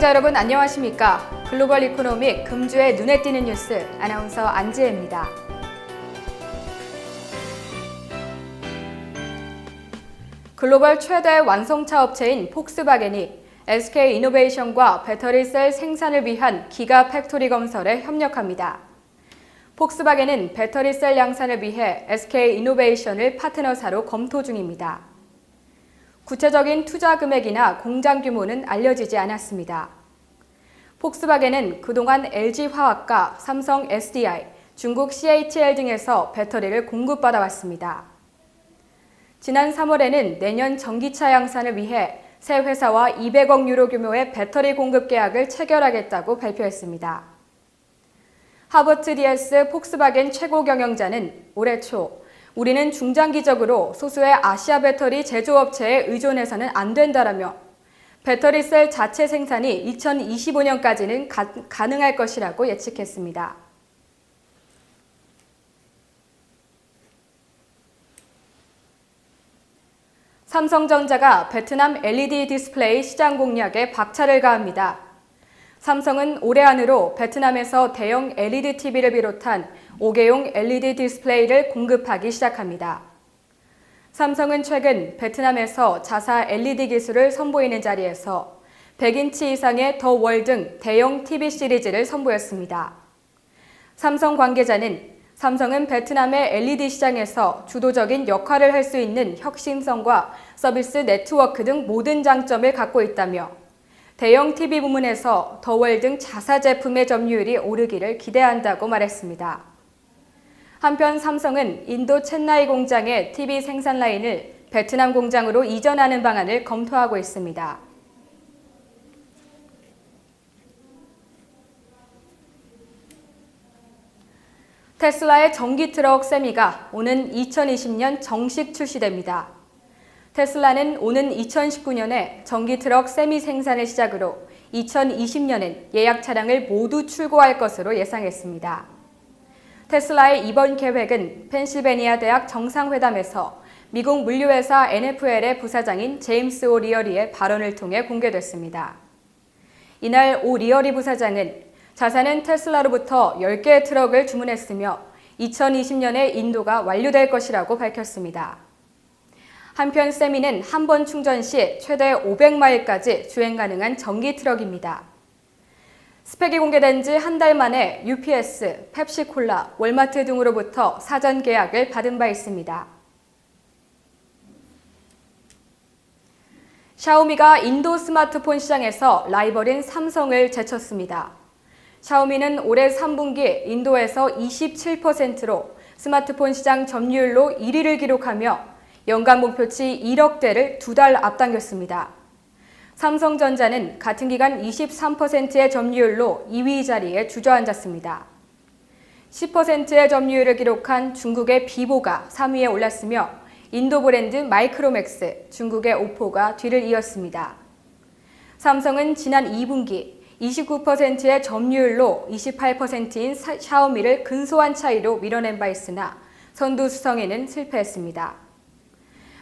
시청자 여러분 안녕하십니까? 글로벌 이코노믹 금주의 눈에 띄는 뉴스 아나운서 안지혜입니다. 글로벌 최대 완성차 업체인 폭스바겐이 SK 이노베이션과 배터리셀 생산을 위한 기가 팩토리 건설에 협력합니다. 폭스바겐은 배터리셀 양산을 위해 SK 이노베이션을 파트너사로 검토 중입니다. 구체적인 투자 금액이나 공장 규모는 알려지지 않았습니다. 폭스바겐은 그동안 LG화학과 삼성 SDI, 중국 CATL 등에서 배터리를 공급받아 왔습니다. 지난 3월에는 내년 전기차 양산을 위해 새 회사와 200억 유로 규모의 배터리 공급 계약을 체결하겠다고 발표했습니다. 하버트 디에스 폭스바겐 최고 경영자는 올해 초 우리는 중장기적으로 소수의 아시아 배터리 제조업체에 의존해서는 안 된다라며 배터리 셀 자체 생산이 2025년까지는 가능할 것이라고 예측했습니다. 삼성전자가 베트남 LED 디스플레이 시장 공략에 박차를 가합니다. 삼성은 올해 안으로 베트남에서 대형 LED TV를 비롯한 5개용 LED 디스플레이를 공급하기 시작합니다. 삼성은 최근 베트남에서 자사 LED 기술을 선보이는 자리에서 100인치 이상의 더 월 등 대형 TV 시리즈를 선보였습니다. 삼성 관계자는 삼성은 베트남의 LED 시장에서 주도적인 역할을 할 수 있는 혁신성과 서비스 네트워크 등 모든 장점을 갖고 있다며 대형 TV 부문에서 더 월 등 자사 제품의 점유율이 오르기를 기대한다고 말했습니다. 한편 삼성은 인도 첸나이 공장의 TV 생산 라인을 베트남 공장으로 이전하는 방안을 검토하고 있습니다. 테슬라의 전기 트럭 세미가 오는 2020년 정식 출시됩니다. 테슬라는 오는 2019년에 전기 트럭 세미 생산을 시작으로 2020년엔 예약 차량을 모두 출고할 것으로 예상했습니다. 테슬라의 이번 계획은 펜실베니아 대학 정상회담에서 미국 물류회사 NFL의 부사장인 제임스 오 리어리의 발언을 통해 공개됐습니다. 이날 오 리어리 부사장은 자사는 테슬라로부터 10개의 트럭을 주문했으며 2020년에 인도가 완료될 것이라고 밝혔습니다. 한편 세미는 한 번 충전 시 최대 500마일까지 주행 가능한 전기 트럭입니다. 스펙이 공개된 지 한 달 만에 UPS, 펩시콜라, 월마트 등으로부터 사전 계약을 받은 바 있습니다. 샤오미가 인도 스마트폰 시장에서 라이벌인 삼성을 제쳤습니다. 샤오미는 올해 3분기 인도에서 27%로 스마트폰 시장 점유율로 1위를 기록하며 연간 목표치 1억 대를 2달 앞당겼습니다. 삼성전자는 같은 기간 23%의 점유율로 2위 자리에 주저앉았습니다. 10%의 점유율을 기록한 중국의 비보가 3위에 올랐으며 인도 브랜드 마이크로맥스, 중국의 오포가 뒤를 이었습니다. 삼성은 지난 2분기 29%의 점유율로 28%인 샤오미를 근소한 차이로 밀어낸 바 있으나 선두 수성에는 실패했습니다.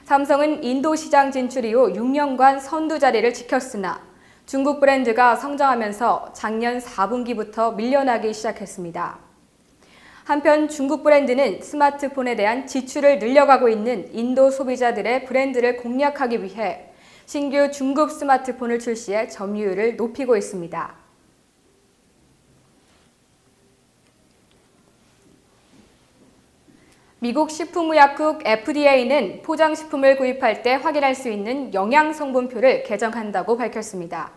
삼성은 인도 시장 진출 이후 6년간 선두 자리를 지켰으나 중국 브랜드가 성장하면서 작년 4분기부터 밀려나기 시작했습니다. 한편 중국 브랜드는 스마트폰에 대한 지출을 늘려가고 있는 인도 소비자들의 브랜드를 공략하기 위해 신규 중급 스마트폰을 출시해 점유율을 높이고 있습니다. 미국 식품의약국 FDA는 포장식품을 구입할 때 확인할 수 있는 영양성분표를 개정한다고 밝혔습니다.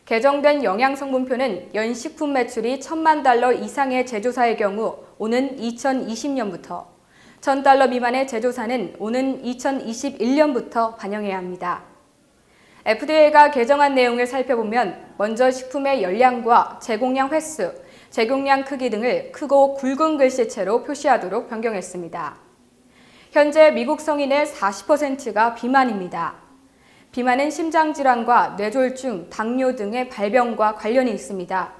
개정된 영양성분표는 연 식품 매출이 $10,000 이상의 제조사의 경우 오는 2020년부터 $1,000 미만의 제조사는 오는 2021년부터 반영해야 합니다. FDA가 개정한 내용을 살펴보면 먼저 식품의 열량과 제공량 횟수, 제공량 크기 등을 크고 굵은 글씨체로 표시하도록 변경했습니다. 현재 미국 성인의 40%가 비만입니다. 비만은 심장질환과 뇌졸중, 당뇨 등의 발병과 관련이 있습니다.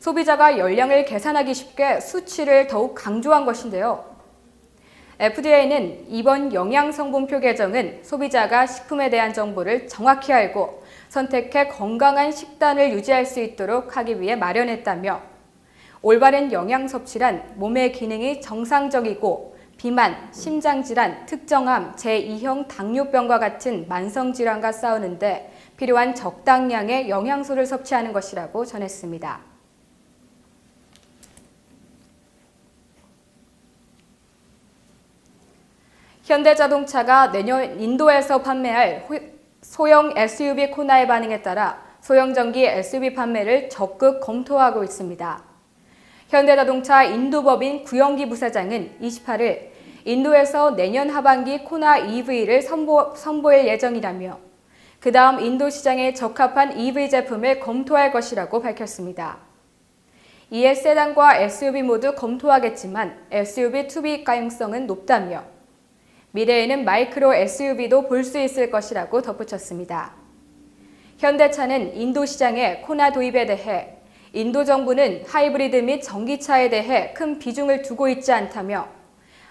소비자가 열량을 계산하기 쉽게 수치를 더욱 강조한 것인데요. FDA는 이번 영양성분표 개정은 소비자가 식품에 대한 정보를 정확히 알고 선택해 건강한 식단을 유지할 수 있도록 하기 위해 마련했다며 올바른 영양 섭취란 몸의 기능이 정상적이고 비만, 심장질환, 특정암, 제2형 당뇨병과 같은 만성질환과 싸우는데 필요한 적당량의 영양소를 섭취하는 것이라고 전했습니다. 현대자동차가 내년 인도에서 판매할 소형 SUV 코나의 반응에 따라 소형전기 SUV 판매를 적극 검토하고 있습니다. 현대자동차 인도법인 구영기 부사장은 28일 인도에서 내년 하반기 코나 EV를 선보일 예정이라며 그 다음 인도 시장에 적합한 EV 제품을 검토할 것이라고 밝혔습니다. 이에 세단과 SUV 모두 검토하겠지만 SUV 투입 가능성은 높다며 미래에는 마이크로 SUV도 볼 수 있을 것이라고 덧붙였습니다. 현대차는 인도 시장의 코나 도입에 대해 인도 정부는 하이브리드 및 전기차에 대해 큰 비중을 두고 있지 않다며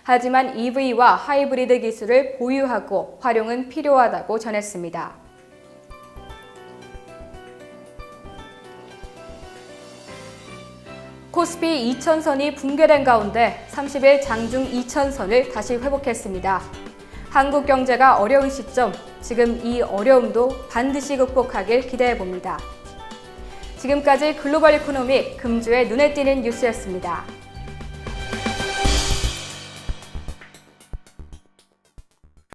하지만 EV와 하이브리드 기술을 보유하고 활용은 필요하다고 전했습니다. 코스피 2000선이 붕괴된 가운데 30일 장중 2000선을 다시 회복했습니다. 한국 경제가 어려운 시점, 지금 이 어려움도 반드시 극복하길 기대해봅니다. 지금까지 글로벌 이코노믹 금주의 눈에 띄는 뉴스였습니다.